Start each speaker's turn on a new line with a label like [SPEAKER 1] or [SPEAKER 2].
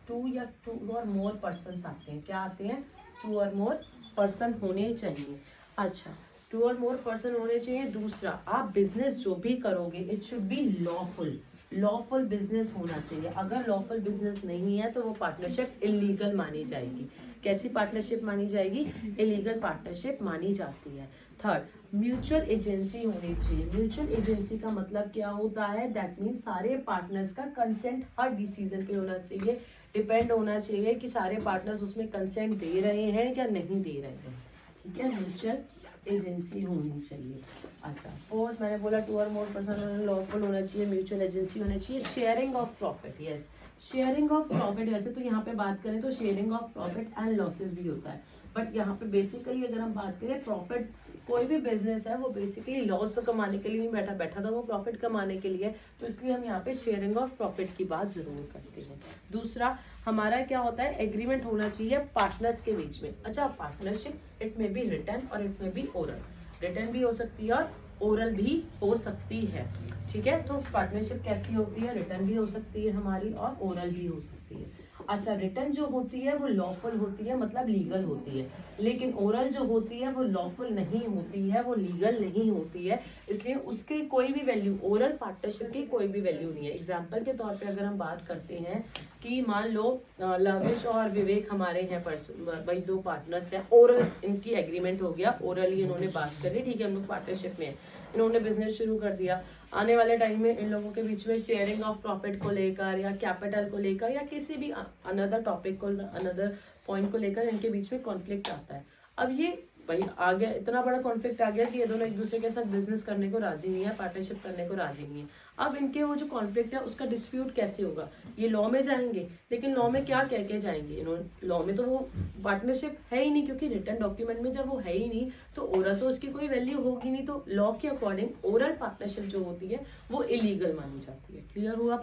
[SPEAKER 1] To या to और more person आते हैं। क्या आते हैं? टू और मोर पर्सन होने चाहिए। अच्छा, टू और मोर पर्सन होने चाहिए। दूसरा, आप बिजनेस जो भी करोगे it should be lawful, lawful business होना चाहिए। अगर लॉफुल बिजनेस नहीं है तो वो पार्टनरशिप इलीगल मानी जाएगी। कैसी पार्टनरशिप मानी जाएगी? इलीगल पार्टनरशिप मानी जाती है। थर्ड, म्यूचुअल एजेंसी होनी चाहिए। म्यूचुअल एजेंसी का मतलब क्या होता है? दैट मीन सारे पार्टनर्स का कंसेंट हर डिसीजन पे होना चाहिए, डिपेंड होना चाहिए कि सारे पार्टनर्स उसमें कंसेंट दे रहे हैं या नहीं दे रहे हैं। ठीक है, म्यूचुअल एजेंसी होनी चाहिए। अच्छा, फोर्थ मैंने बोला टू और मोर पर्सन लॉफुल होना चाहिए, म्यूचुअल एजेंसी होना चाहिए। Sharing of profit, yes, sharing of profit. वैसे तो यहाँ पे बात करें तो sharing of profit and losses भी होता है, बट यहाँ पे बेसिकली अगर हम बात करें प्रॉफिट, कोई भी बिजनेस है वो बेसिकली लॉस तो कमाने के लिए नहीं बैठा, बैठा तो वो प्रॉफिट कमाने के लिए, तो इसलिए हम यहाँ पे शेयरिंग ऑफ प्रॉफिट की बात जरूर करते हैं। दूसरा हमारा क्या होता है? एग्रीमेंट होना चाहिए पार्टनर्स के बीच में। अच्छा, पार्टनरशिप इट में बी रिटन और इट में बी ओरल, रिटन भी हो सकती है और ओरल भी हो सकती है। ठीक है, तो पार्टनरशिप कैसी होती है? रिटन भी हो सकती है हमारी और ओरल भी हो सकती है। अच्छा, रिटन जो होती है वो लॉफुल होती है, मतलब लीगल होती है, लेकिन ओरल जो होती है वो लॉफुल नहीं होती है, वो लीगल नहीं होती है, इसलिए उसकी कोई भी वैल्यू, ओरल पार्टनरशिप की कोई भी वैल्यू नहीं है। एग्जाम्पल के तौर पे अगर हम बात करते हैं कि मान लो लविश और विवेक हमारे हैं, भाई दो पार्टनर्स हैं, ओरल इनकी एग्रीमेंट हो गया, ओरली इन्होंने बात करी, ठीक है, हम लोग पार्टनरशिप में है, इन्होंने बिजनेस शुरू कर दिया। आने वाले टाइम में इन लोगों के बीच में शेयरिंग ऑफ प्रॉफिट को लेकर या कैपिटल को लेकर या किसी भी अनदर टॉपिक को, अनदर पॉइंट को लेकर इनके बीच में कॉन्फ्लिक्ट आता है। अब ये भाई आ गया, इतना बड़ा कॉन्फ्लिक्ट आ गया कि ये दोनों एक दूसरे के साथ बिजनेस करने को राजी नहीं है, पार्टनरशिप करने को राजी नहीं है। अब इनके वो जो कॉन्फ्लिक्ट है उसका डिस्प्यूट कैसे होगा? ये लॉ में जाएंगे, लेकिन लॉ में क्या कह के जाएंगे? इन्होंने लॉ में तो वो पार्टनरशिप है ही नहीं, क्योंकि रिटन डॉक्यूमेंट में जब वो है ही नहीं तो ओरल तो उसकी कोई वैल्यू होगी नहीं, तो लॉ के अकॉर्डिंग ओरल पार्टनरशिप जो होती है वो इलीगल मानी जाती है। क्लियर हुआ?